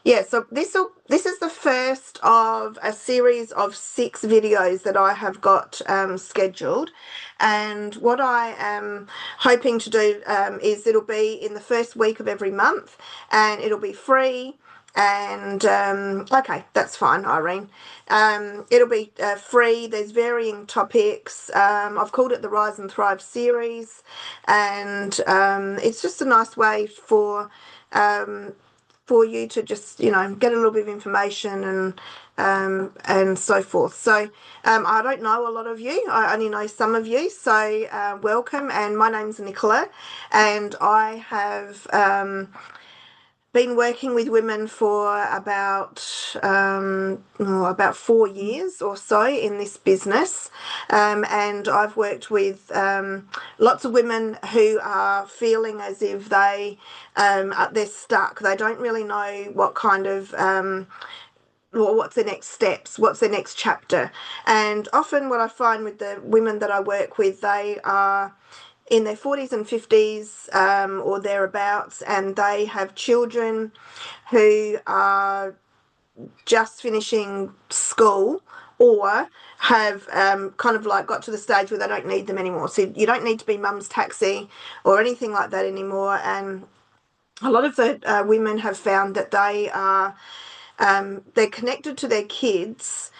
Yeah, so this is the first of a series of 6 videos that I have got scheduled, and what I am hoping to do is it'll be in the first week of every month, and it'll be free. And okay, that's fine, Irene. It'll be free. There's varying topics. I've called it the Rise and Thrive series, and it's just a nice way um, for you to just, get a little bit of information and so forth. So I don't know a lot of you. I only know some of you. So welcome. And my name's Nicola, and I have been working with women for about 4 years or so in this business, and I've worked with lots of women who are feeling as if they're stuck. They don't really know what kind of what's the next steps, what's the next chapter. And often what I find with the women that I work with, they are in their 40s and 50s or thereabouts, and they have children who are just finishing school or have kind of like got to the stage where they don't need them anymore. So you don't need to be mum's taxi or anything like that anymore. And a lot of the women have found that they're connected to their kids'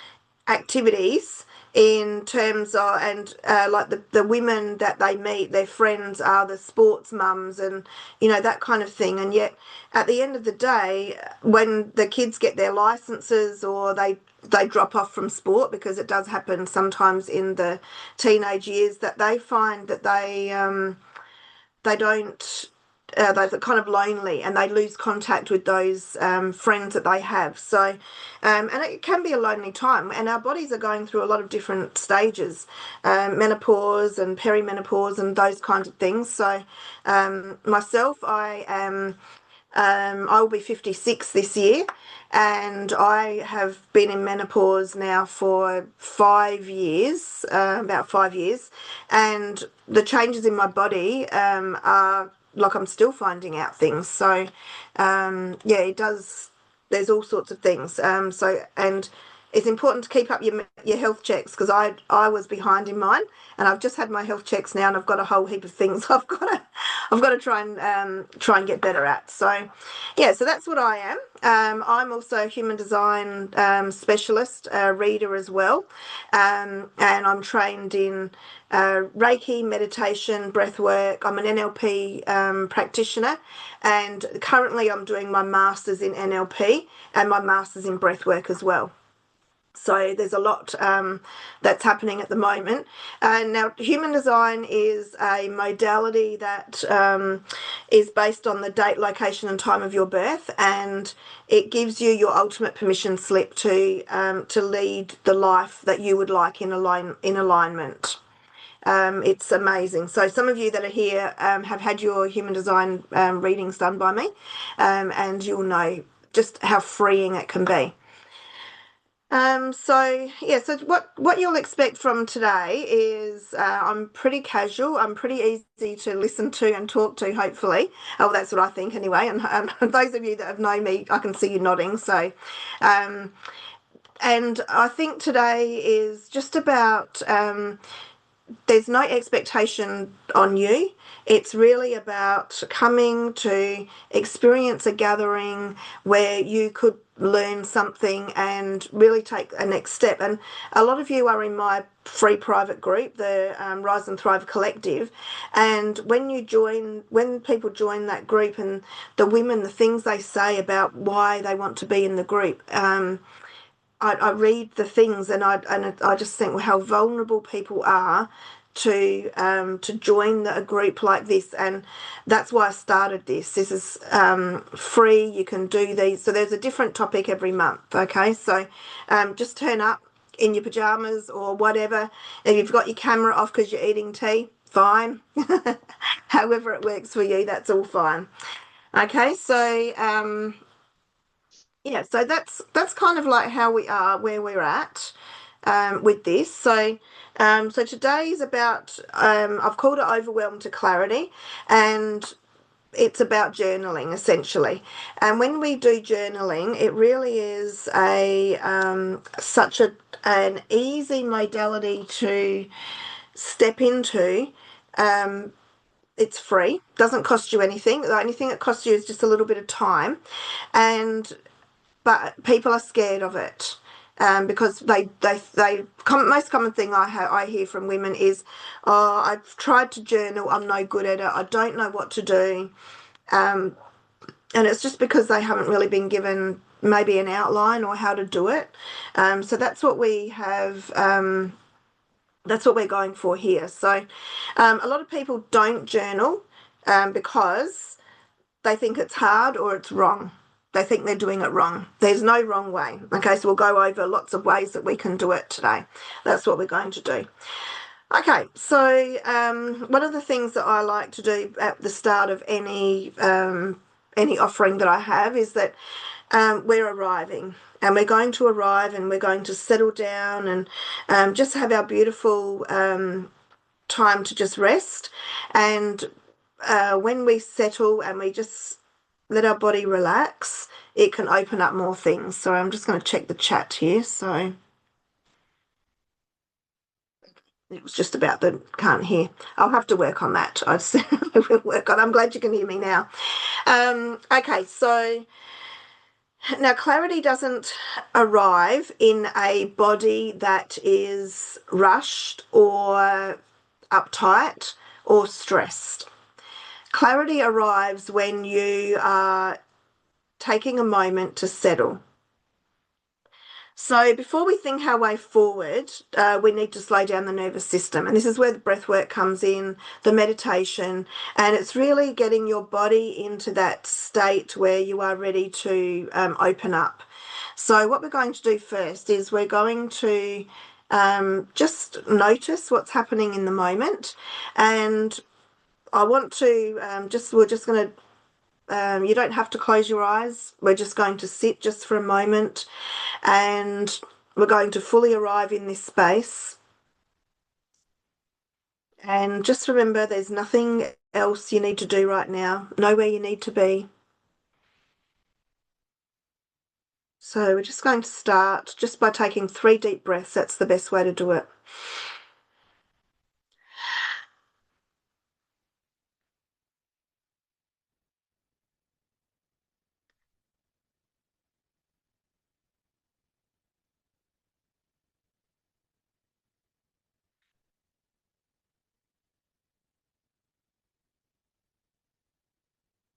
activities in terms of, and like the women that they meet, their friends are the sports mums and that kind of thing. And yet at the end of the day, when the kids get their licenses or they drop off from sport, because it does happen sometimes in the teenage years, that they find that they don't they're kind of lonely, and they lose contact with those friends that they have. So, and it can be a lonely time. And our bodies are going through a lot of different stages, menopause and perimenopause and those kinds of things. So, myself, I will be 56 this year, and I have been in menopause now for 5 years, about 5 years, and the changes in my body are like I'm still finding out things. So, yeah, it does. There's all sorts of things. And it's important to keep up your health checks, because I was behind in mine, and I've just had my health checks now, and I've got a whole heap of things I've got to try and get better at. So, yeah, so that's what I am. I'm also a human design specialist, reader as well, and I'm trained in Reiki, meditation, breath work. I'm an NLP practitioner, and currently I'm doing my master's in NLP and my master's in breath work as well. So there's a lot that's happening at the moment. Now, human design is a modality that is based on the date, location, and time of your birth, and it gives you your ultimate permission slip to lead the life that you would like in alignment. It's amazing. So some of you that are here have had your human design readings done by me, and you'll know just how freeing it can be. So yeah, so what you'll expect from today is I'm pretty casual. I'm pretty easy to listen to and talk to, hopefully. Oh, that's what I think anyway. And those of you that have known me, I can see you nodding. So, and I think today is just about there's no expectation on you. It's really about coming to experience a gathering where you could learn something and really take a next step. And a lot of you are in my free private group, the Rise and Thrive Collective. And when people join that group, and the women, the things they say about why they want to be in the group, I read the things, and I just think, well, how vulnerable people are to join a group like this. And that's why I started this. This is free. You can do these. So there's a different topic every month. Okay, so just turn up in your pajamas or whatever. If you've got your camera off because you're eating tea, fine. However it works for you, that's all fine. Okay, so yeah, so that's kind of like how we are, where we're at with this. So so today is about I've called it Overwhelm to Clarity, and it's about journaling essentially. And when we do journaling, it really is a such an easy modality to step into. Um, it's free, doesn't cost you anything. The only thing it costs you is just a little bit of time, and but people are scared of it. Because most common thing I hear from women is, oh, I've tried to journal, I'm no good at it, I don't know what to do. And it's just because they haven't really been given maybe an outline or how to do it. So that's what we have. That's what we're going for here. So a lot of people don't journal because they think it's hard or it's wrong. They think they're doing it wrong. There's no wrong way. Okay, so we'll go over lots of ways that we can do it today. That's what we're going to do. Okay, so one of the things that I like to do at the start of any offering that I have is that we're arriving, and we're going to arrive, and we're going to settle down and just have our beautiful time to just rest. And when we settle and we just let our body relax, it can open up more things. So I'm just going to check the chat here. So it was just about the can't hear. I'll have to work on that. I will work on. I'm glad you can hear me now. Okay, so now clarity doesn't arrive in a body that is rushed or uptight or stressed. Clarity arrives when you are taking a moment to settle. So before we think our way forward, we need to slow down the nervous system. And this is where the breath work comes in, the meditation, and it's really getting your body into that state where you are ready to open up. So what we're going to do first is we're going to just notice what's happening in the moment. And I want to we're just going to you don't have to close your eyes. We're just going to sit just for a moment, and we're going to fully arrive in this space. And just remember, there's nothing else you need to do right now, nowhere you need to be. So we're just going to start just by taking 3 deep breaths. That's the best way to do it.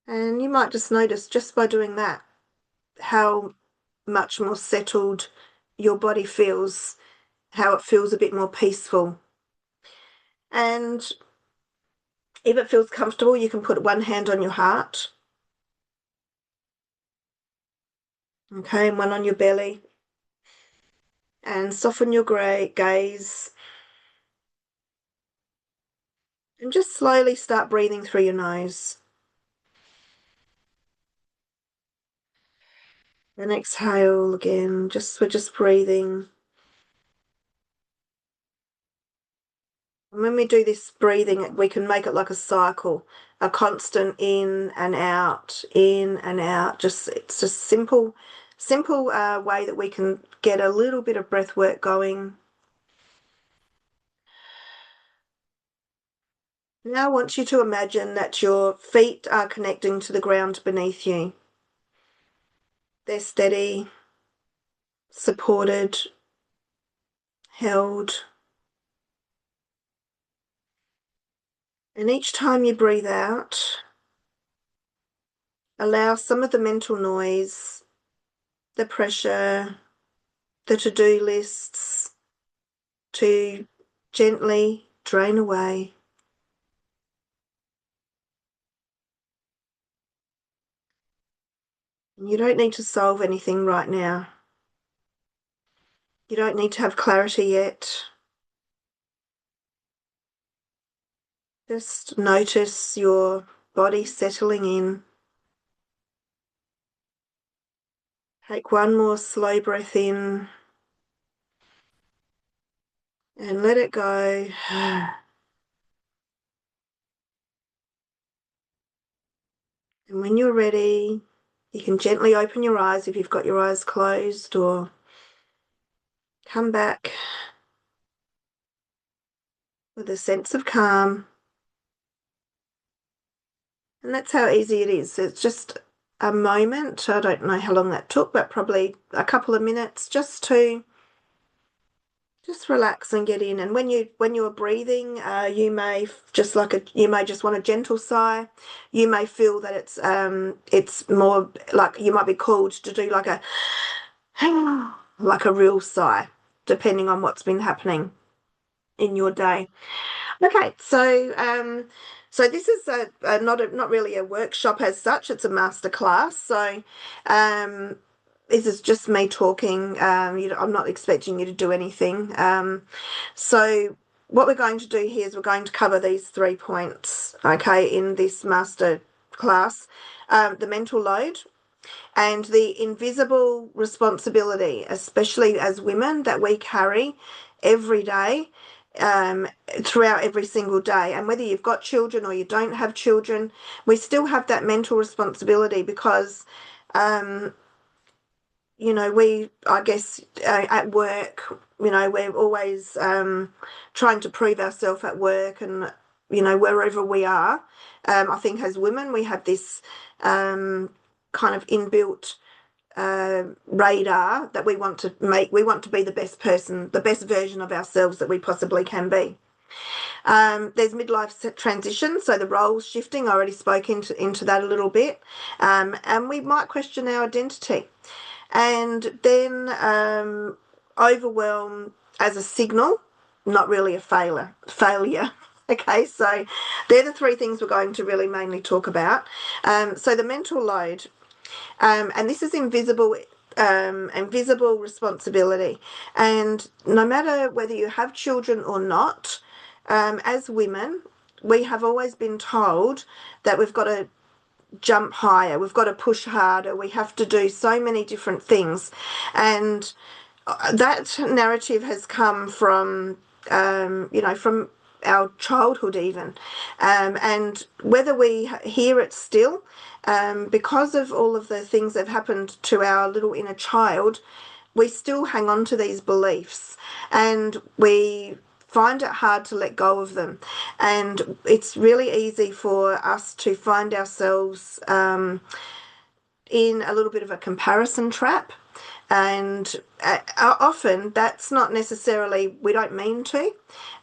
And you might just notice just by doing that how much more settled your body feels, how it feels a bit more peaceful. And if it feels comfortable, you can put one hand on your heart, okay, and one on your belly, and soften your gaze, and just slowly start breathing through your nose. And exhale again, we're just breathing. And when we do this breathing, we can make it like a cycle, a constant in and out, in and out. It's just simple way that we can get a little bit of breath work going. Now I want you to imagine that your feet are connecting to the ground beneath you. They're steady, supported, held. And each time you breathe out, allow some of the mental noise, the pressure, the to-do lists to gently drain away. You don't need to solve anything right now. You don't need to have clarity yet. Just notice your body settling in. Take one more slow breath in and let it go. And when you're ready, you can gently open your eyes if you've got your eyes closed, or come back with a sense of calm. And that's how easy it is. It's just a moment. I don't know how long that took, but probably a couple of minutes just to just relax and get in. And when you're breathing, you may you may just want a gentle sigh. You may feel that it's more like you might be called to do like a like a real sigh, depending on what's been happening in your day. Okay, so this is not really a workshop as such. It's a masterclass. So, um, this is just me talking. I'm not expecting you to do anything. So what we're going to do here is we're going to cover these 3 points, okay, in this master class. The mental load and the invisible responsibility, especially as women, that we carry every day, um, throughout every single day. And whether you've got children or you don't have children, we still have that mental responsibility because, um, I guess, at work, we're always trying to prove ourselves at work and, wherever we are. I think as women, we have this kind of inbuilt radar that we want to be the best person, the best version of ourselves that we possibly can be. There's midlife transition, so the roles shifting. I already spoke into that a little bit, and we might question our identity. And then overwhelm as a signal, not really a failure. Okay, so they're the 3 things we're going to really mainly talk about. So the mental load, and this is invisible responsibility. And no matter whether you have children or not, as women, we have always been told that we've got to jump higher, we've got to push harder, we have to do so many different things. And that narrative has come from, from our childhood even. And whether we hear it still, because of all of the things that have happened to our little inner child, we still hang on to these beliefs and we find it hard to let go of them. And it's really easy for us to find ourselves in a little bit of a comparison trap. And often that's not necessarily, we don't mean to,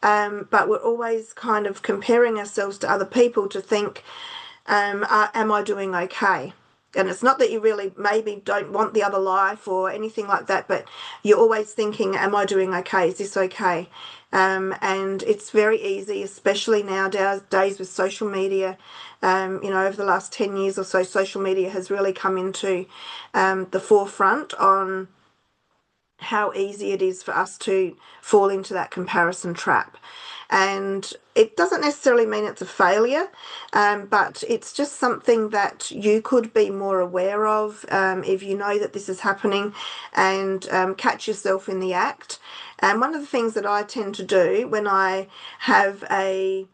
but we're always kind of comparing ourselves to other people to think, am I doing okay? And it's not that you really maybe don't want the other life or anything like that, but you're always thinking, am I doing okay? Is this okay? And it's very easy, especially nowadays with social media. Over the last 10 years or so, social media has really come into the forefront on how easy it is for us to fall into that comparison trap. And it doesn't necessarily mean it's a failure, but it's just something that you could be more aware of if you know that this is happening, and catch yourself in the act. And one of the things that I tend to do when I have a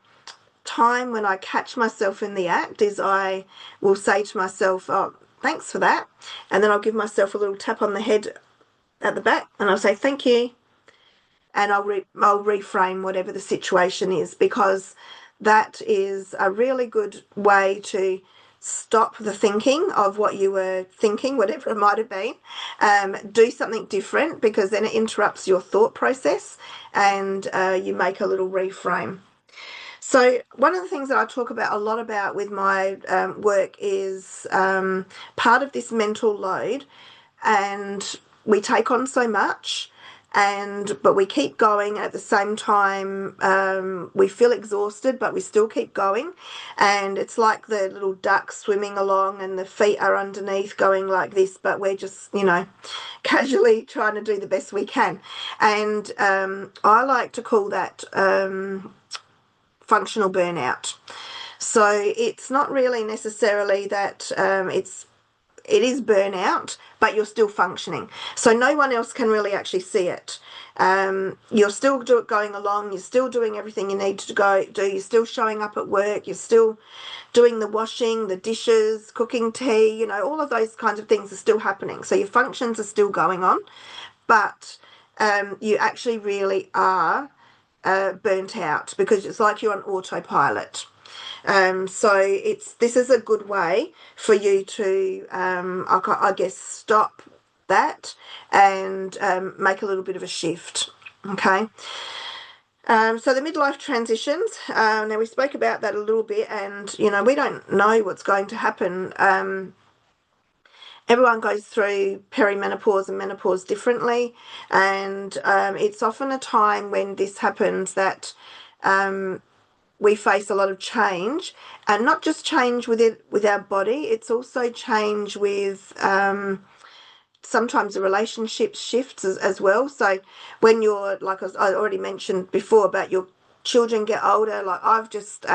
time when I catch myself in the act is I will say to myself, oh, thanks for that. And then I'll give myself a little tap on the head at the back and I'll say, thank you. And I'll reframe whatever the situation is, because that is a really good way to stop the thinking of what you were thinking, whatever it might have been. Do something different, because then it interrupts your thought process and you make a little reframe. So one of the things that I talk about a lot about with my work is part of this mental load, and we take on so much, but we keep going. At the same time, we feel exhausted, but we still keep going. And it's like the little duck swimming along and the feet are underneath going like this, but we're just, casually trying to do the best we can. And I like to call that functional burnout. So it's not really necessarily that it's it is burnout, but you're still functioning. So no one else can really actually see it. You're still going along. You're still doing everything you need to go do. You're still showing up at work. You're still doing the washing, the dishes, cooking tea. You know, all of those kinds of things are still happening. So your functions are still going on, but you actually really are burnt out because it's like you're on autopilot. So this is a good way for you to, I guess, stop that and make a little bit of a shift. Okay. So the midlife transitions. Now we spoke about that a little bit, and you know we don't know what's going to happen. Everyone goes through perimenopause and menopause differently, and it's often a time when this happens that we face a lot of change, and not just change with our body. It's also change with sometimes the relationship shifts as well. So when you're like I already mentioned before about your children get older, like I've just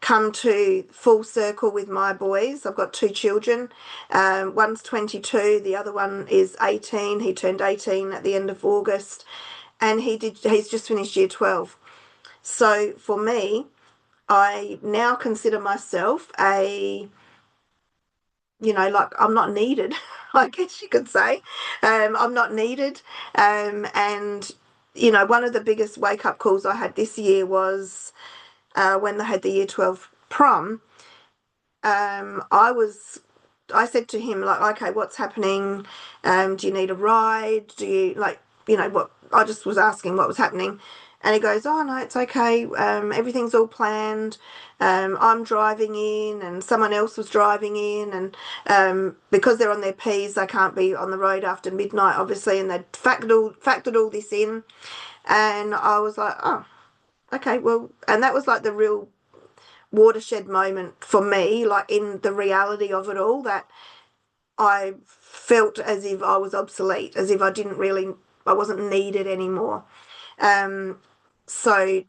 come to full circle with my boys. I've got two children. One's 22, the other one is 18. He turned 18 at the end of August, and he's just finished year 12. So for me, I now consider myself like I'm not needed, I guess you could say. I'm not needed. And, one of the biggest wake up calls I had this year was when they had the year 12 prom. I said to him, like, okay, what's happening? Do you need a ride? Do you what? I just was asking what was happening. And he goes, oh, no, it's okay. Everything's all planned. I'm driving in and someone else was driving in. And because they're on their Ps, they can't be on the road after midnight, obviously. And they'd factored all this in. And I was like, oh, okay, well, and that was like the real watershed moment for me, like in the reality of it all, that I felt as if I was obsolete, as if I wasn't needed anymore. So,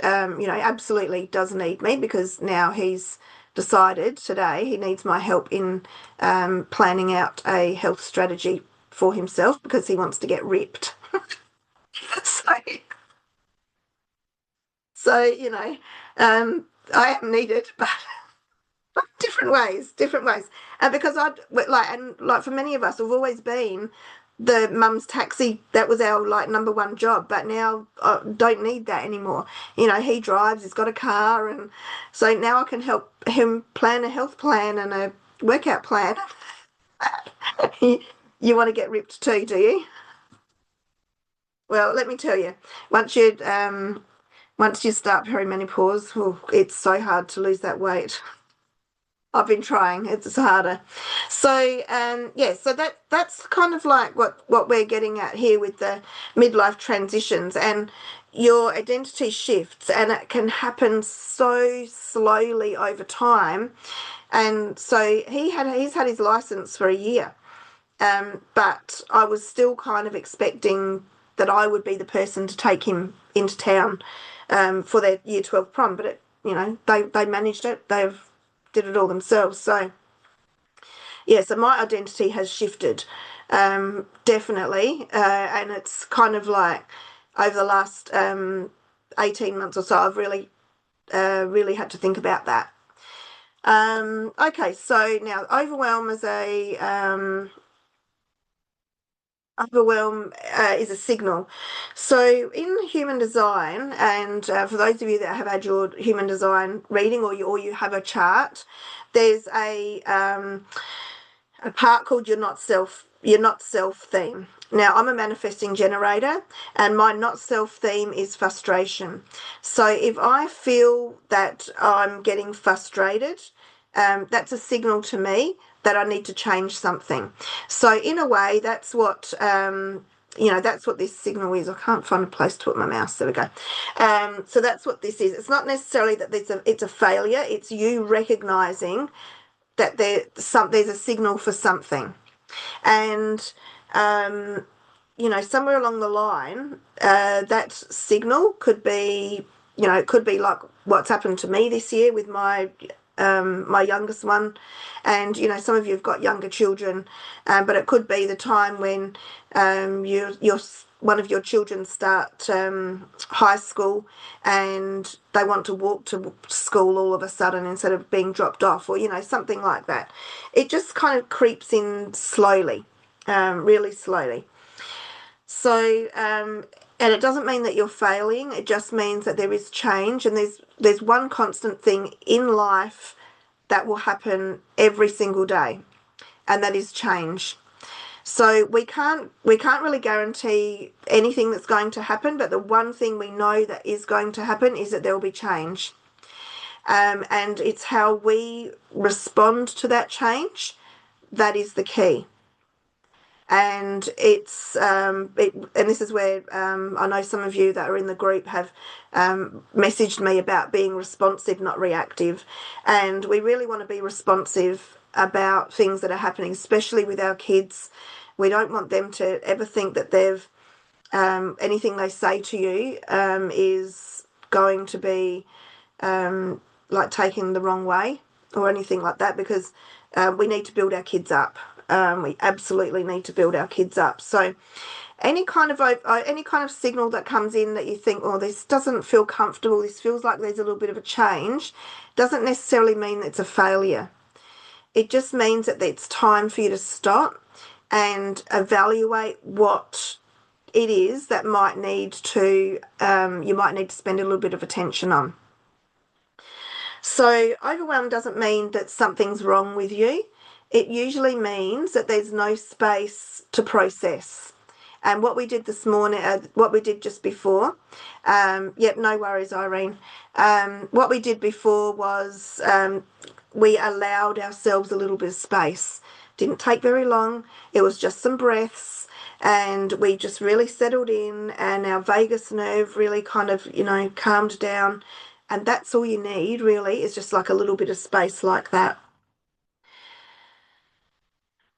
absolutely does need me because now he's decided today he needs my help in planning out a health strategy for himself because he wants to get ripped. so, so, I am needed, but different ways. And because like for many of us, we've always been the mum's taxi. That was our like number one job, but now I don't need that anymore. He drives, he's got a car, and so now I can help him plan a health plan and a workout plan. You want to get ripped too, do you? Well, let me tell you, once you once you start perimenopause, oh, it's so hard to lose that weight. I've been trying. It's harder. So so that's kind of like what we're getting at here with the midlife transitions and your identity shifts, and it can happen so slowly over time. And so he's had his license for a year, but I was still kind of expecting that I would be the person to take him into town for their year 12 prom, but they managed it. They've did it all themselves. So yeah, so my identity has shifted, definitely, and it's kind of like over the last 18 months or so, I've really had to think about that. Okay, so now overwhelm is a signal. So in human design, and for those of you that have had your human design reading or you have a chart, there's a part called your not self theme. Now I'm a manifesting generator and my not self theme is frustration. So if I feel that I'm getting frustrated, that's a signal to me that I need to change something. So in a way, that's what that's what this signal is. I can't find a place to put my mouse. There we go. So that's what this is. It's not necessarily that it's a failure. It's you recognizing that there's a signal for something, and somewhere along the line, that signal could be, it could be like what's happened to me this year with my my youngest one, and some of you have got younger children, but it could be the time when your one of your children start high school and they want to walk to school all of a sudden instead of being dropped off, or something like that. It just kind of creeps in slowly, really slowly. So, and it doesn't mean that you're failing. It just means that there is change, and there's one constant thing in life that will happen every single day, and that is change. So we can't really guarantee anything that's going to happen, but the one thing we know that is going to happen is that there will be change. And it's how we respond to that change that is the key. And and this is where I know some of you that are in the group have messaged me about being responsive, not reactive. And we really want to be responsive about things that are happening, especially with our kids. We don't want them to ever think that anything they say to you is going to be like taken the wrong way or anything like that, because we need to build our kids up. We absolutely need to build our kids up. So any kind of signal that comes in that you think, oh, this doesn't feel comfortable, this feels like there's a little bit of a change, doesn't necessarily mean it's a failure. It just means that it's time for you to stop and evaluate what it is that you might need to spend a little bit of attention on. So overwhelm doesn't mean that something's wrong with you. It usually means that there's no space to process. And what we did this morning, what we did just before, yep, no worries, Irene. What we did before was we allowed ourselves a little bit of space. Didn't take very long. It was just some breaths, and we just really settled in, and our vagus nerve really kind of, calmed down. And that's all you need, really, is just like a little bit of space like that.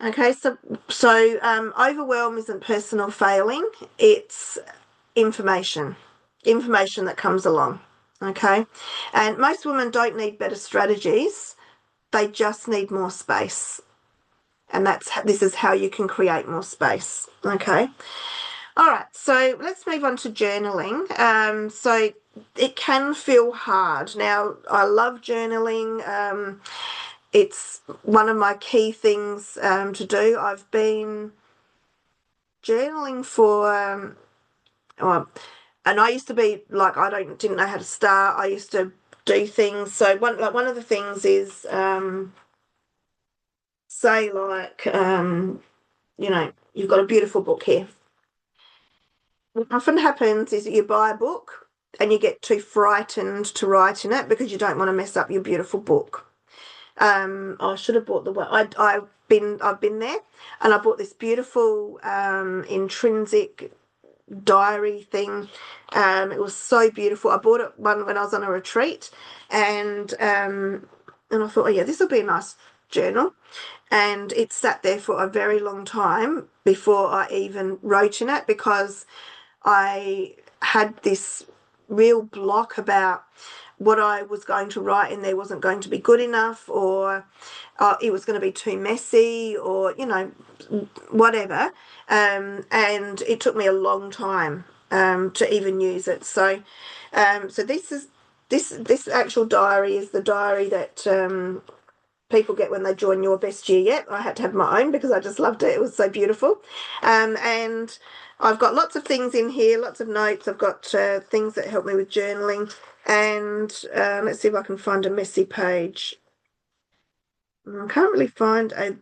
Okay, so overwhelm isn't personal failing, it's information that comes along. Okay, and most women don't need better strategies, they just need more space. And this is how you can create more space. Okay. All right, so let's move on to journaling. So it can feel hard. Now, I love journaling. It's one of my key things to do. I've been journaling for, and I used to be like, didn't know how to start. I used to do things. So one of the things is, say like, you've got a beautiful book here. What often happens is that you buy a book and you get too frightened to write in it because you don't want to mess up your beautiful book. I should have bought I've been there, and I bought this beautiful intrinsic diary thing. It was so beautiful. I bought it when I was on a retreat, and I thought, oh yeah, this will be a nice journal. And it sat there for a very long time before I even wrote in it, because I had this real block about what I was going to write in there wasn't going to be good enough, or it was going to be too messy, or whatever. And it took me a long time to even use it. So this actual diary is the diary that people get when they join Your Best Year Yet. I had to have my own because I just loved it. It was so beautiful. And I've got lots of things in here, lots of notes. I've got things that help me with journaling. And let's see if I can find a messy page. I can't really find a...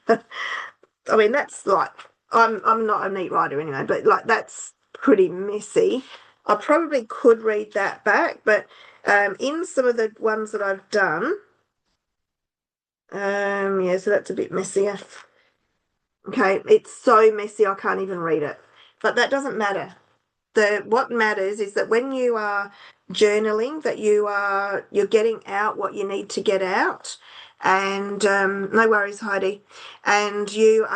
I mean, that's like... I'm not a neat writer anyway, but like that's pretty messy. I probably could read that back, but in some of the ones that I've done... yeah, so that's a bit messier. Okay, it's so messy I can't even read it. But that doesn't matter. What matters is that when you are journaling, that you're getting out what you need to get out. And no worries, Heidi. And you're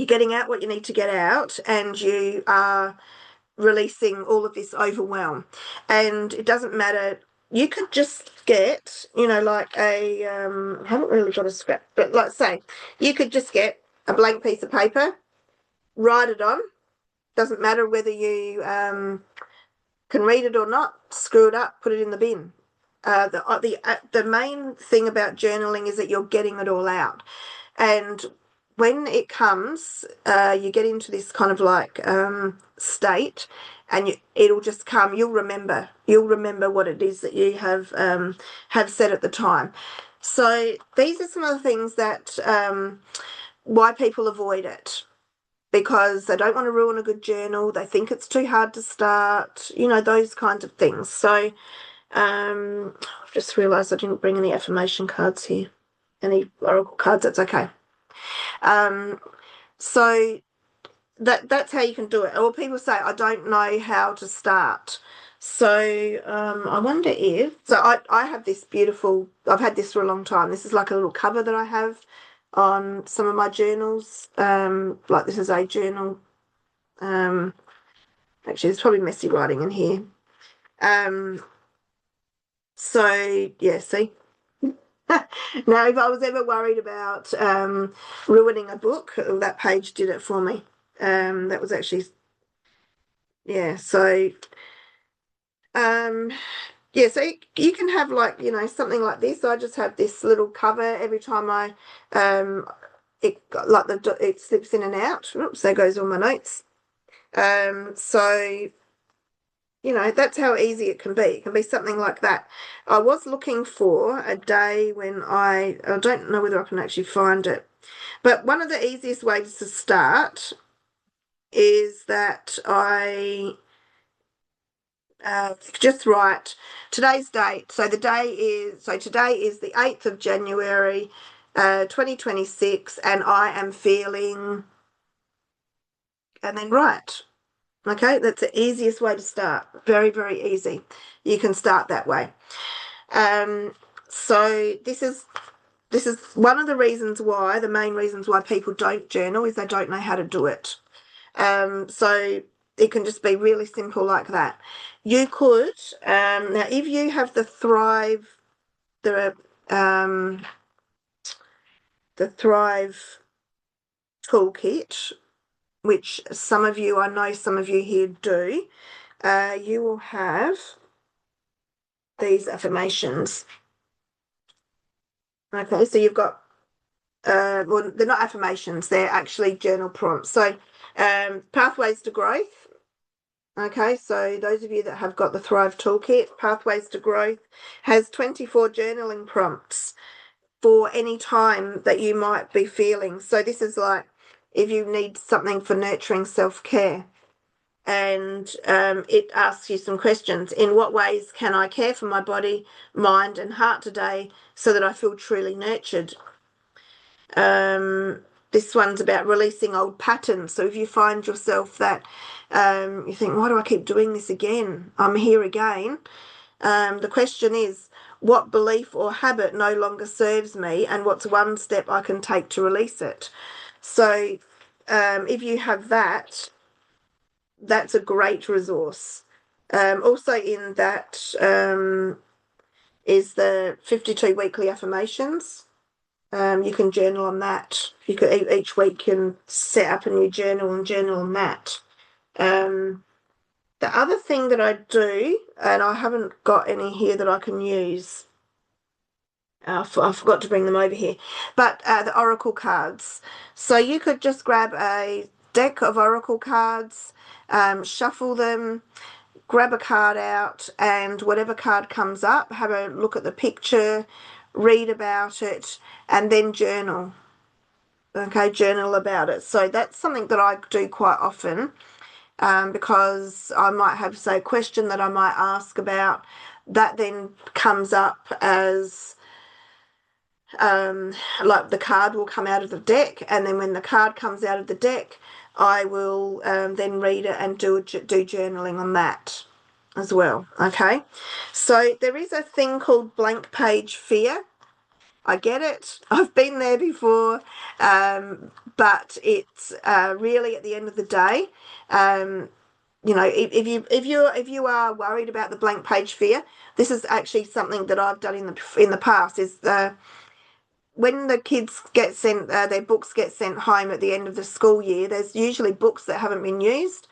getting out what you need to get out, and you are releasing all of this overwhelm. And it doesn't matter you could just get, like I haven't really got a scrap, but like say, you could just get a blank piece of paper, write it on. Doesn't matter whether you can read it or not. Screw it up, put it in the bin. The main thing about journaling is that you're getting it all out, and when it comes, you get into this kind of like state, and it'll just come. You'll remember. You'll remember what it is that you have said at the time. So these are some of the things that why people avoid it, because they don't want to ruin a good journal. They think it's too hard to start. Those kinds of things. So I've just realised I didn't bring any affirmation cards here, any oracle cards. That's okay. So that's how you can do it. Or people say, I don't know how to start. So I wonder if, so I have this beautiful, I've had this for a long time. This is like a little cover that I have on some of my journals. Like this is a journal. Actually, there's probably messy writing in here. So yeah, see. Now, if I was ever worried about ruining a book, that page did it for me. That was actually, yeah. So, yeah. So you can have like something like this. I just have this little cover every time it like it slips in and out. Oops, there goes all my notes. So that's how easy it can be. It can be something like that. I was looking for a day when I don't know whether I can actually find it, but one of the easiest ways to start is that I just write today's date. So today is the 8th of January, 2026, and I am feeling, and then write. Okay, that's the easiest way to start. Very, very easy. You can start that way. So this is one of the reasons why, the main reasons why people don't journal is they don't know how to do it. So it can just be really simple like that. You could, now if you have the Thrive toolkit, which I know some of you here do, you will have these affirmations. Okay, so you've got, well, they're not affirmations, they're actually journal prompts. So, pathways to growth. Okay, so those of you that have got the Thrive Toolkit, Pathways to Growth has 24 journaling prompts for any time that you might be feeling. So this is like if you need something for nurturing self-care. And it asks you some questions. In what ways can I care for my body, mind, and heart today so that I feel truly nurtured? This one's about releasing old patterns. So if you find yourself that you think, why do I keep doing this again? I'm here again. The question is, what belief or habit no longer serves me, and what's one step I can take to release it? So if you have that, that's a great resource. Also in that is the 52 weekly affirmations. You can journal on that. You could each week you can set up a new journal and journal on that. The other thing that I do, and I haven't got any here that I can use. I forgot to bring them over here. But the oracle cards. So you could just grab a deck of oracle cards, shuffle them, grab a card out, and whatever card comes up, have a look at the picture, read about it, and then journal. Okay, journal about it. So that's something that I do quite often, because I might have, say, a question that I might ask about. That then comes up as like the card will come out of the deck, and then when the card comes out of the deck, I will then read it and do journaling on that as well. Okay, so there is a thing called blank page fear. I get it. I've been there before, but it's really at the end of the day, you know, if you are worried about the blank page fear, this is actually something that I've done in the past. Is when the kids get sent their books get sent home at the end of the school year, there's usually books that haven't been used.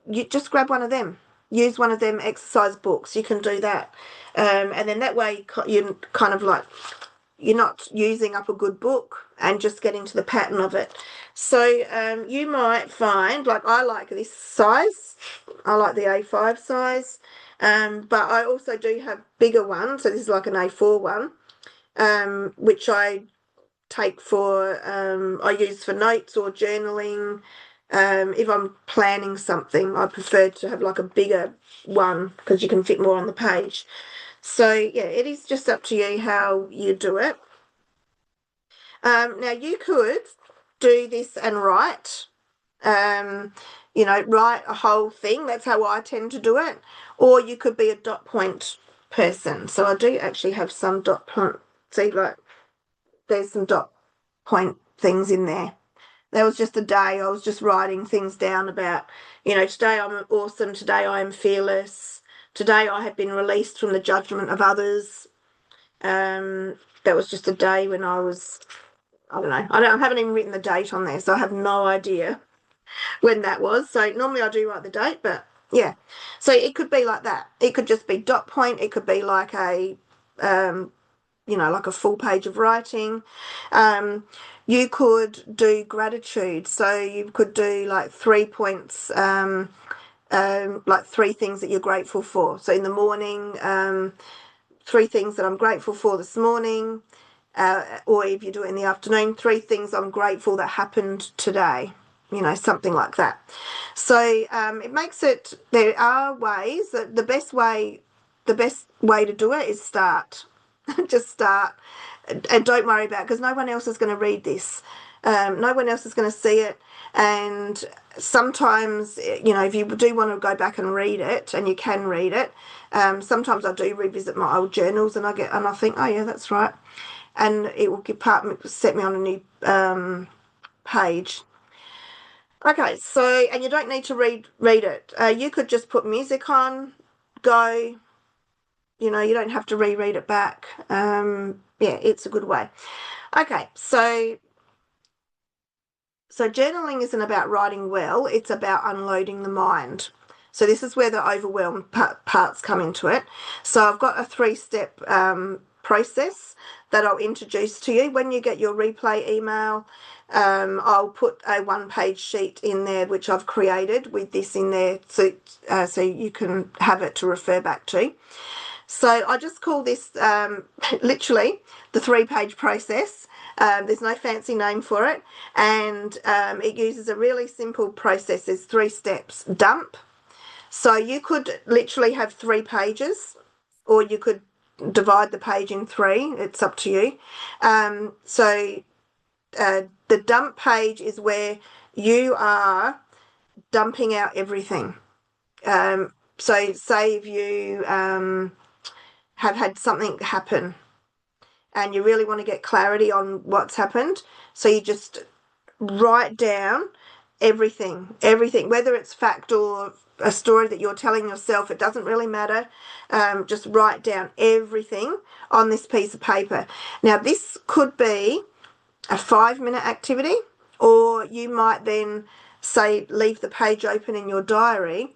You just grab one of them, use one of them exercise books. You can do that, and then that way you kind of like you're not using up a good book and just getting to the pattern of it. So you might find, like I like this size, I like the A5 size, but I also do have bigger ones. So this is like an A4 one, which I take for, I use for notes or journaling. If I'm planning something, I prefer to have like a bigger one because you can fit more on the page. So yeah, it is just up to you how you do it. Now you could do this and write, um, you know, write a whole thing. That's how I tend to do it. Or you could be a dot point person. So I do actually have some dot point. See, like there's some dot point things in there. There was just a day I was just writing things down about, you know, today I'm awesome, today I am fearless, today I have been released from the judgment of others. That was just a day when I was, I don't know, I haven't even written the date on there, so I have no idea when that was. So normally I do write the date, but yeah. So it could be like that. It could just be dot point. It could be like a, you know, like a full page of writing. You could do gratitude. So you could do like 3 points, like 3 things that you're grateful for. So in the morning, 3 things that I'm grateful for this morning. Or if you do it in the afternoon, 3 things I'm grateful that happened today, you know, something like that. So it makes it, there are ways that the best way to do it is start. Just start and don't worry about it because no one else is going to read this. No one else is going to see it. And sometimes, you know, if you do want to go back and read it, and you can read it, sometimes I do revisit my old journals and I think, oh yeah, that's right. And it will set me on a new page. Okay, so, and you don't need to read it. You could just put music on, go, you know, you don't have to reread it back. Yeah, it's a good way. Okay, so journaling isn't about writing well, it's about unloading the mind. So this is where the overwhelm parts come into it. So I've got a 3-step process that I'll introduce to you. When you get your replay email, I'll put a 1-page sheet in there which I've created with this in there, so you can have it to refer back to. So I just call this literally the 3-page process. There's no fancy name for it, and it uses a really simple process. There's 3 steps. Dump. So you could literally have 3 pages, or you could divide the page in 3. It's up to you. So the dump page is where you are dumping out everything. So say if you have had something happen and you really want to get clarity on what's happened, so you just write down everything, whether it's fact or a story that you're telling yourself, it doesn't really matter. Just write down everything on this piece of paper. Now, this could be a 5-minute activity, or you might then say leave the page open in your diary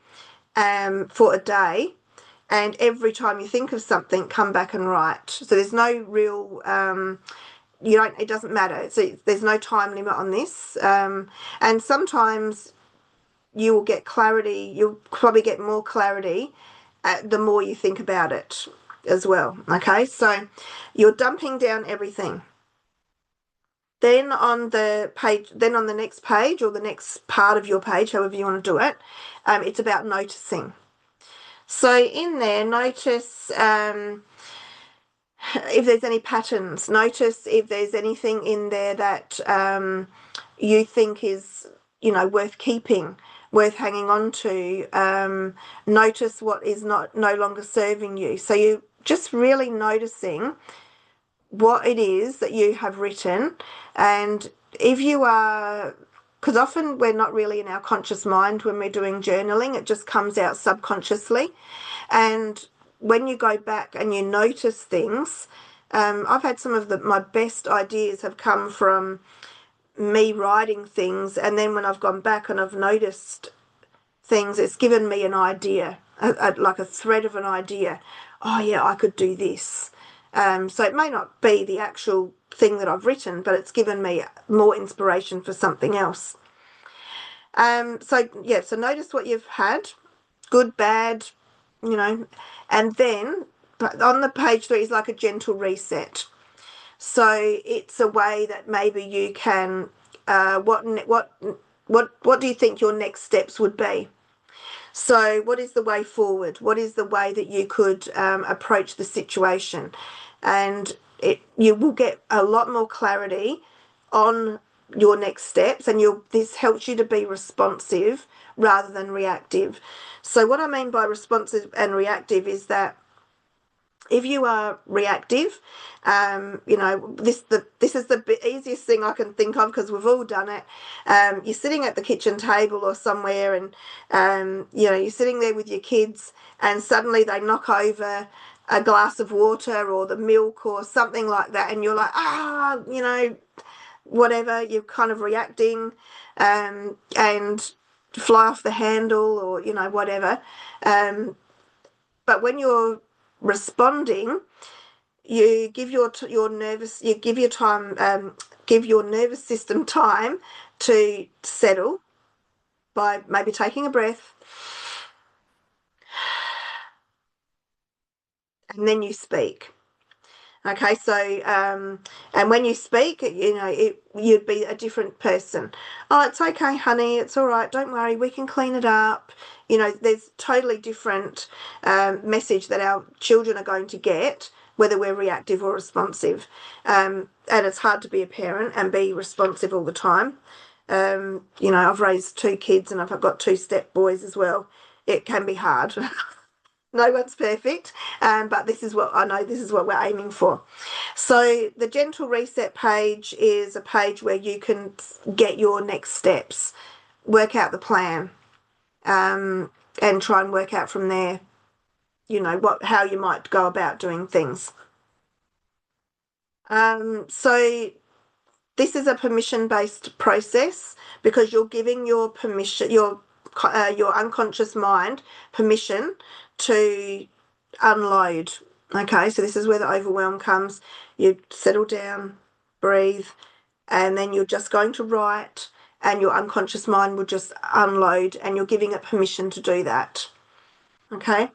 for a day, and every time you think of something, come back and write. So there's no real it doesn't matter. So there's no time limit on this. And sometimes you will get clarity. You'll probably get more clarity the more you think about it as well. Okay, so you're dumping down everything. Then on the next page, or the next part of your page, however you want to do it, it's about noticing. So in there, notice if there's any patterns. Notice if there's anything in there that you think is, you know, worth keeping, worth hanging on to. Notice what is no longer serving you. So you're just really noticing what it is that you have written. And if you are because often we're not really in our conscious mind when we're doing journaling. It just comes out subconsciously. And when you go back and you notice things, I've had some of my best ideas have come from me writing things, and then when I've gone back and I've noticed things, it's given me an idea, like a thread of an idea. Oh yeah, I could do this. So it may not be the actual thing that I've written, but it's given me more inspiration for something else. So yeah, so notice what you've had, good, bad, you know, and then on the page 3 is like a gentle reset. So it's a way that maybe you can, what do you think your next steps would be? So what is the way forward? What is the way that you could approach the situation? And you will get a lot more clarity on your next steps, and this helps you to be responsive rather than reactive. So what I mean by responsive and reactive is that if you are reactive, this is the easiest thing I can think of because we've all done it. You're sitting at the kitchen table or somewhere, and you're sitting there with your kids, and suddenly they knock over a glass of water or the milk or something like that, and you're like, whatever. You're kind of reacting, and fly off the handle or whatever. But when you're responding, you give your nervous you give your time give your nervous system time to settle by maybe taking a breath, and then you speak. Okay, so and when you speak, you'd be a different person. Oh, it's okay, honey, it's all right, don't worry, we can clean it up. There's totally different message that our children are going to get, whether we're reactive or responsive. And it's hard to be a parent and be responsive all the time. I've raised 2 kids and I've got 2 step boys as well. It can be hard. No one's perfect, but this is what I know, this is what we're aiming for. So the gentle reset page is a page where you can get your next steps, work out the plan, and try and work out from there, how you might go about doing things. So this is a permission-based process because you're giving your unconscious mind permission to unload. Okay, so this is where the overwhelm comes. You settle down, breathe, and then you're just going to write, and your unconscious mind will just unload, and you're giving it permission to do that. Okay,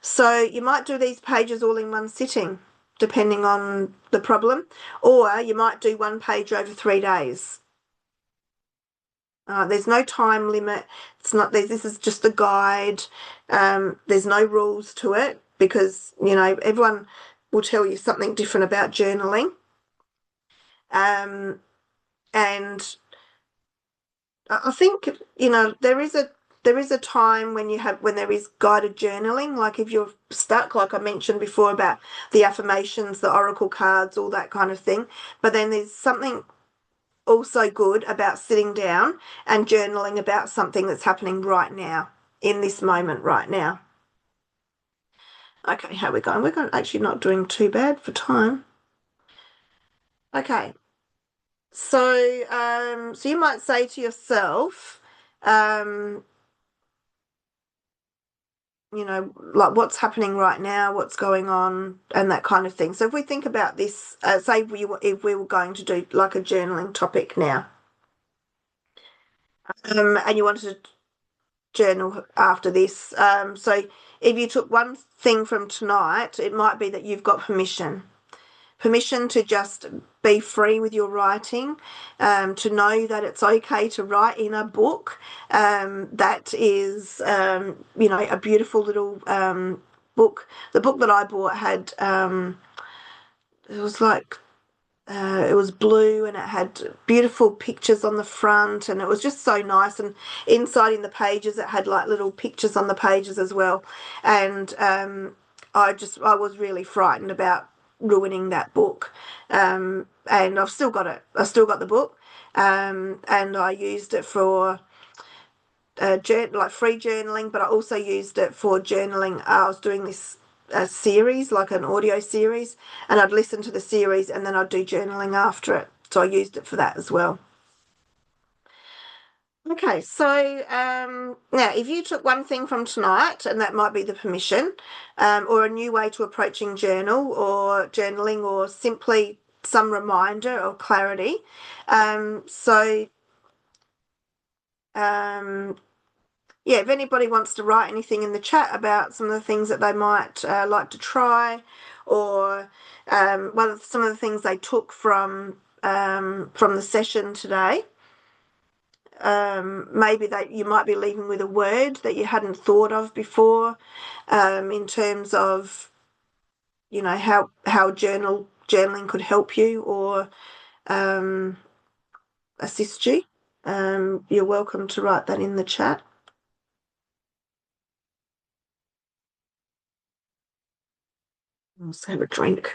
so you might do these pages all in one sitting, depending on the problem, or you might do 1 page over 3 days. There's no time limit. It's not. This is just a guide. There's no rules to it because everyone will tell you something different about journaling. And I think there is a time when there is guided journaling. Like if you're stuck, like I mentioned before about the affirmations, the oracle cards, all that kind of thing. But then there's something also good about sitting down and journaling about something that's happening right now, in this moment right now. Okay, how are we going? We're going actually not doing too bad for time. Okay. So you might say to yourself, like what's happening right now, what's going on, and that kind of thing. So if we think about this, say if we were going to do like a journaling topic now, and you wanted to journal after this. So if you took one thing from tonight, it might be that you've got permission to just be free with your writing, to know that it's okay to write in a book that is, a beautiful little book. The book that I bought had, it was like, it was blue and it had beautiful pictures on the front, and it was just so nice. And inside in the pages, it had like little pictures on the pages as well. And I was really frightened about ruining that book. and I've still got it. I've still got the book, and I used it for like free journaling, but I also used it for journaling. I was doing this series, like an audio series, and I'd listen to the series and then I'd do journaling after it. So I used it for that as well. Okay, so now if you took one thing from tonight, and that might be the permission, or a new way to approaching journaling, or simply some reminder or clarity. So um, yeah, if anybody wants to write anything in the chat about some of the things that they might like to try, or some of the things they took from the session today. Maybe that you might be leaving with a word that you hadn't thought of before, in terms of how journaling could help you or um, assist you. You're welcome to write that in the chat. Let's have a drink.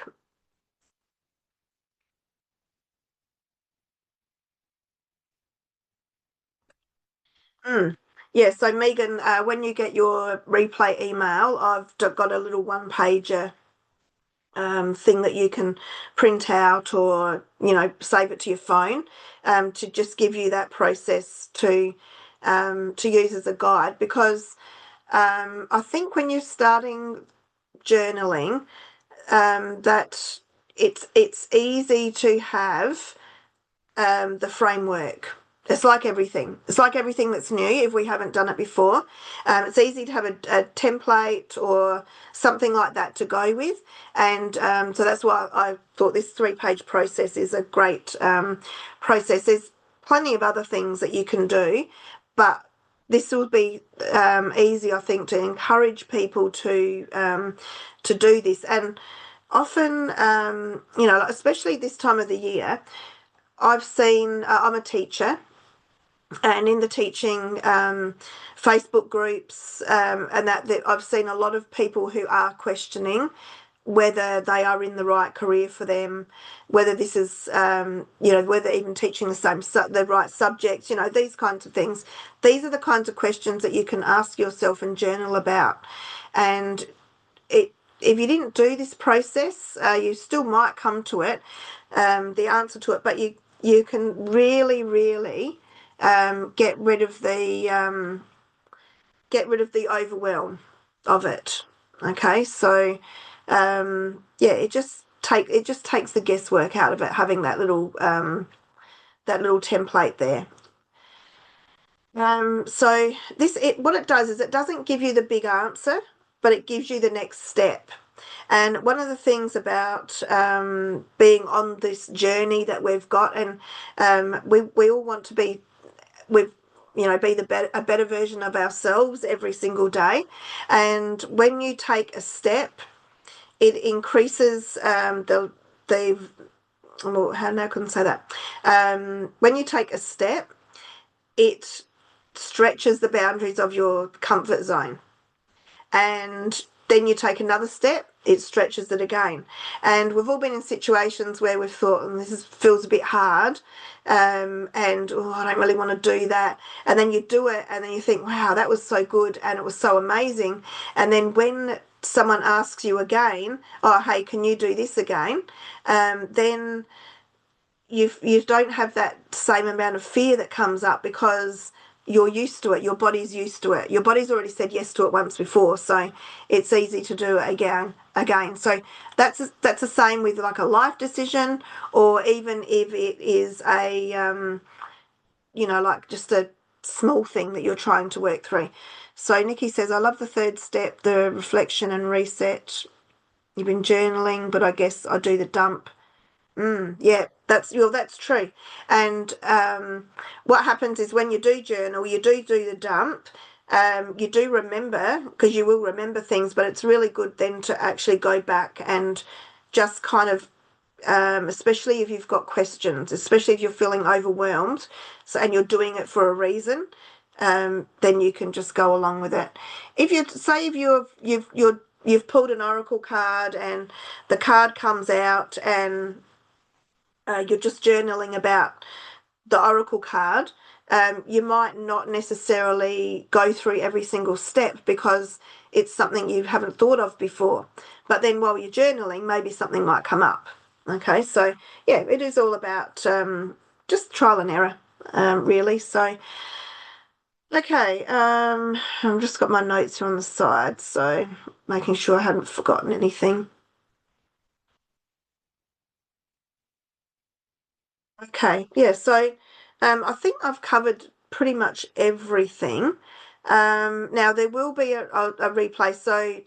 Mm. Yeah, so Megan, when you get your replay email, I've got a little one-pager thing that you can print out or save it to your phone, to just give you that process to use as a guide, because I think when you're starting journaling, that it's easy to have the framework. It's like everything. It's like everything that's new if we haven't done it before. It's easy to have a template or something like that to go with. And so that's why I thought this 3-page process is a great process. There's plenty of other things that you can do, but this will be easy, I think, to encourage people to do this. And often, especially this time of the year, I've seen, I'm a teacher, and in the teaching Facebook groups, and that I've seen a lot of people who are questioning whether they are in the right career for them, whether this is, whether even teaching the right subjects, these kinds of things. These are the kinds of questions that you can ask yourself and journal about. And if you didn't do this process, you still might come to it, the answer to it, but you can really, really get rid of the overwhelm of it. Okay, so yeah, it just takes the guesswork out of it, having that little template there. So what it does is it doesn't give you the big answer, but it gives you the next step. And one of the things about being on this journey that we've got, and we all want to be a better version of ourselves every single day. And when you take a step, it increases the well, how now can I say that? When you take a step, it stretches the boundaries of your comfort zone. And then you take another step, it stretches it again. And we've all been in situations where we've thought, feels a bit hard, and I don't really want to do that. And then you do it, and then you think, wow, that was so good, and it was so amazing. And then when someone asks you again, oh, hey, can you do this again? Then you don't have that same amount of fear that comes up, because you're used to it. Your body's used to it. Your body's already said yes to it once before, so it's easy to do it again. So that's the same with like a life decision, or even if it is a like just a small thing that you're trying to work through. So Nikki says, I love the third step, the reflection and reset. You've been journaling, but I guess I do the dump. Yeah, that's true. And what happens is when you do journal, you do the dump. You do remember, because you will remember things, but it's really good then to actually go back and just kind of, especially if you've got questions, especially if you're feeling overwhelmed, and you're doing it for a reason, then you can just go along with it. If you've pulled an oracle card and the card comes out and you're just journaling about the oracle card, you might not necessarily go through every single step because it's something you haven't thought of before. But then while you're journaling, maybe something might come up. Okay, so yeah, it is all about just trial and error, really. So, okay, I've just got my notes here on the side, so making sure I haven't forgotten anything. Okay, yeah, so I think I've covered pretty much everything. Now there will be a replay, so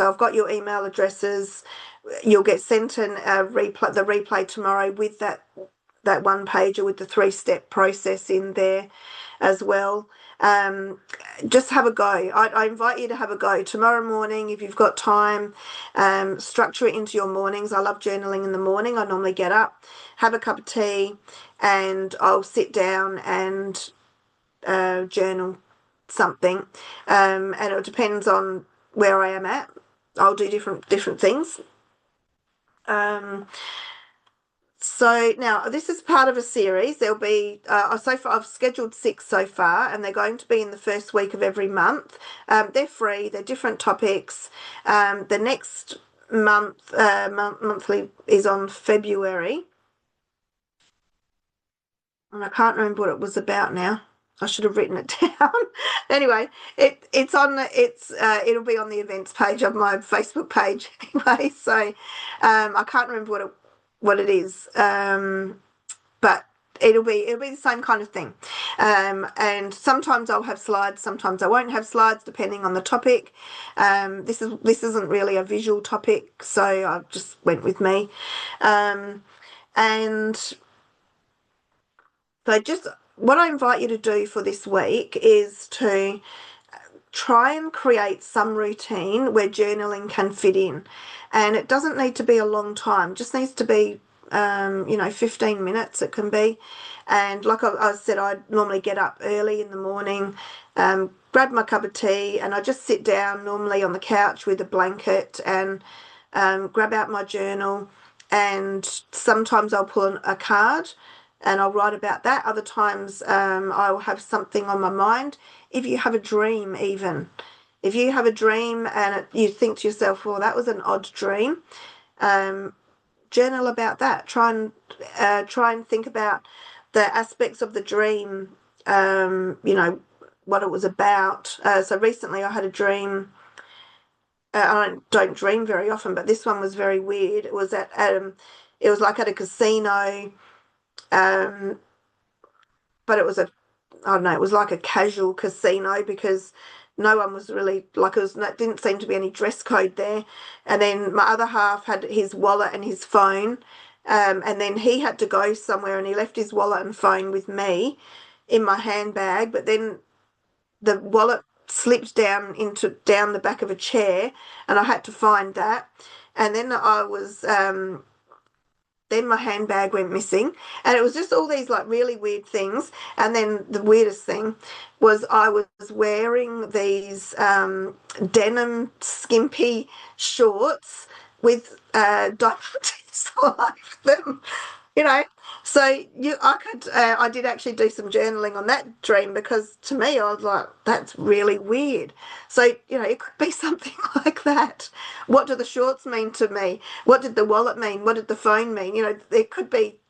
I've got your email addresses. You'll get sent the replay tomorrow with that one pager with the 3-step process in there as well. Just have a go. I invite you to have a go tomorrow morning if you've got time. Structure it into your mornings. I love journaling in the morning. I normally get up, have a cup of tea, and I'll sit down and journal something. And it depends on where I am at. I'll do different things. So now this is part of a series. There'll be so far I've scheduled 6 so far, and they're going to be in the first week of every month. They're free. They're different topics. The next monthly is on February, and I can't remember what it was about now. I should have written it down. Anyway, it'll be on the events page of my Facebook page anyway. So I can't remember what it is. But it'll be the same kind of thing. And sometimes I'll have slides, sometimes I won't have slides, depending on the topic. This isn't really a visual topic, so I just went with me. And so just what I invite you to do for this week is to try and create some routine where journaling can fit in. And it doesn't need to be a long time, just needs to be 15 minutes it can be. And like I said, I normally get up early in the morning, grab my cup of tea, and I just sit down normally on the couch with a blanket and grab out my journal. And sometimes I'll pull a card and I'll write about that. Other times I will have something on my mind. If you have a dream, even if you have a dream and you think to yourself, well, that was an odd dream, journal about that. Try and think about the aspects of the dream, what it was about. So recently I had a dream. I don't dream very often, but this one was very weird. It was it was like at a casino, um, but I don't know, it was like a casual casino because no one was really like it didn't seem to be any dress code there. And then my other half had his wallet and his phone, and then he had to go somewhere and he left his wallet and phone with me in my handbag. But then the wallet slipped down the back of a chair, and I had to find that. And then then my handbag went missing, and it was just all these like really weird things. And then the weirdest thing was I was wearing these denim skimpy shorts with diamonds all over them, you know. So I did actually do some journaling on that dream because to me I was like, that's really weird. So it could be something like that. What do the shorts mean to me? What did the wallet mean? What did the phone mean? It could be.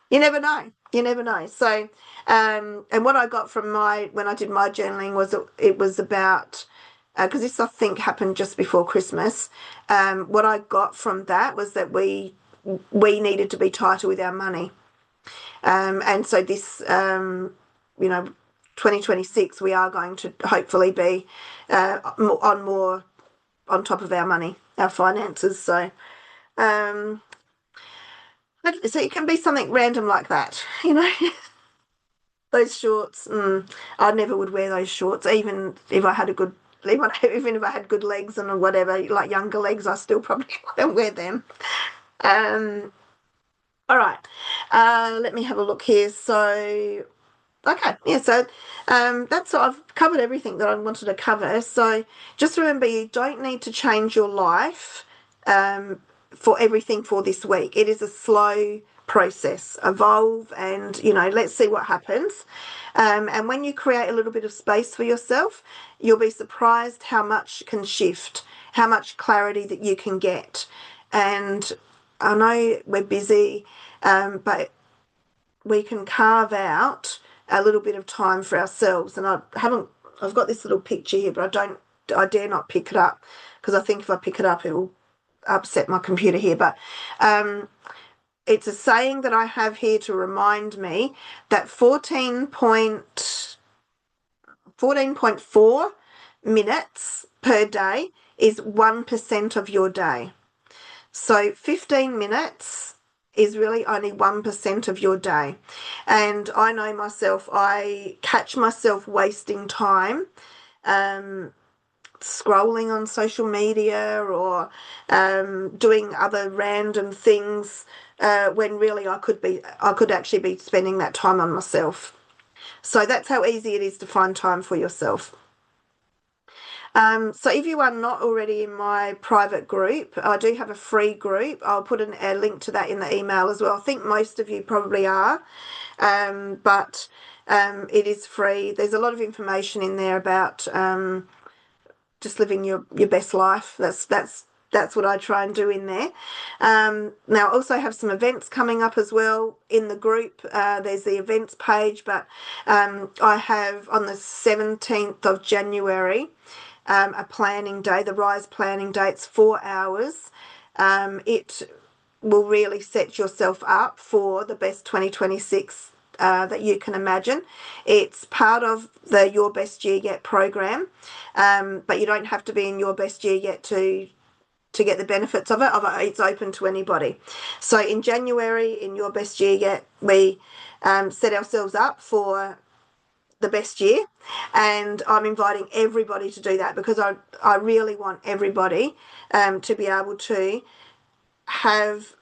You never know. You never know. So, and what I got from when I did my journaling was it was about, because this I think happened just before Christmas. What I got from that was that we needed to be tighter with our money. And so this, 2026, we are going to hopefully be more on top of our money, our finances. So, so it can be something random like that, Those shorts, I never would wear those shorts, even if I had even if I had good legs and whatever, like younger legs, I still probably wouldn't wear them. Um, all right, let me have a look here. So, okay, yeah, so that's I've covered everything that I wanted to cover. So just remember, you don't need to change your life for everything for this week. It is a slow process. Evolve, and let's see what happens. And when you create a little bit of space for yourself, you'll be surprised how much can shift, how much clarity that you can get. And I know we're busy, but we can carve out a little bit of time for ourselves. And I've got this little picture here, but I dare not pick it up, because I think if I pick it up, it will upset my computer here. But it's a saying that I have here to remind me that 14.4 minutes per day is 1% of your day. So 15 minutes is really only 1% of your day. And I know myself, I catch myself wasting time scrolling on social media or doing other random things when really I could actually be spending that time on myself. So that's how easy it is to find time for yourself. So if you are not already in my private group, I do have a free group. I'll put a link to that in the email as well. I think most of you probably are, but it is free. There's a lot of information in there about just living your best life. That's what I try and do in there. Now, I also have some events coming up as well in the group. There's the events page, but I have on the 17th of January a planning day, the Rise planning day. It's 4 hours. It will really set yourself up for the best 2026 that you can imagine. It's part of the Your Best Year Yet program, but you don't have to be in Your Best Year Yet to get the benefits of it. It's open to anybody. So in January, in Your Best Year Yet, we set ourselves up for the best year, and I'm inviting everybody to do that, because I really want everybody to be able to have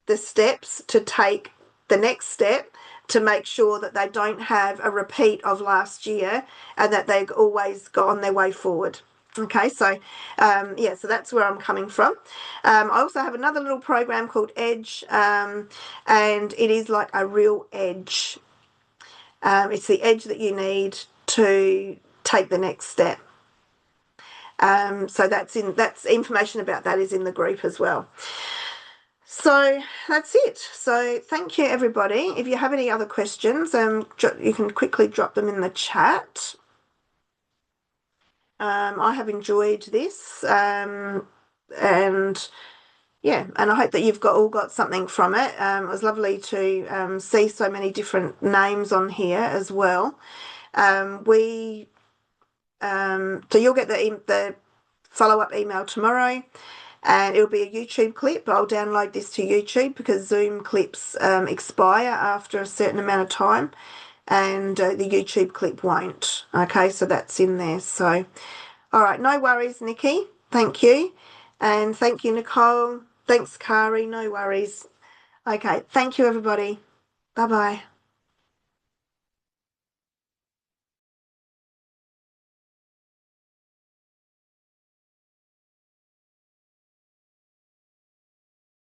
the steps to take the next step, to make sure that they don't have a repeat of last year and that they've always got on their way forward. Okay, so so that's where I'm coming from. I also have another little program called Edge, and it is like a real edge. It's the edge that you need to take the next step. So that's information about that is in the group as well. So that's it. So thank you, everybody. If you have any other questions, you can quickly drop them in the chat. I have enjoyed this, and yeah, and I hope that you've all got something from it. It was lovely to see so many different names on here as well. So you'll get the follow-up email tomorrow, and it'll be a YouTube clip. I'll download this to YouTube because Zoom clips expire after a certain amount of time, and the YouTube clip won't. Okay, so that's in there. So, all right, no worries, Nikki. Thank you. And thank you, Nicole. Thanks, Kari. No worries. Okay, thank you, everybody. Bye-bye.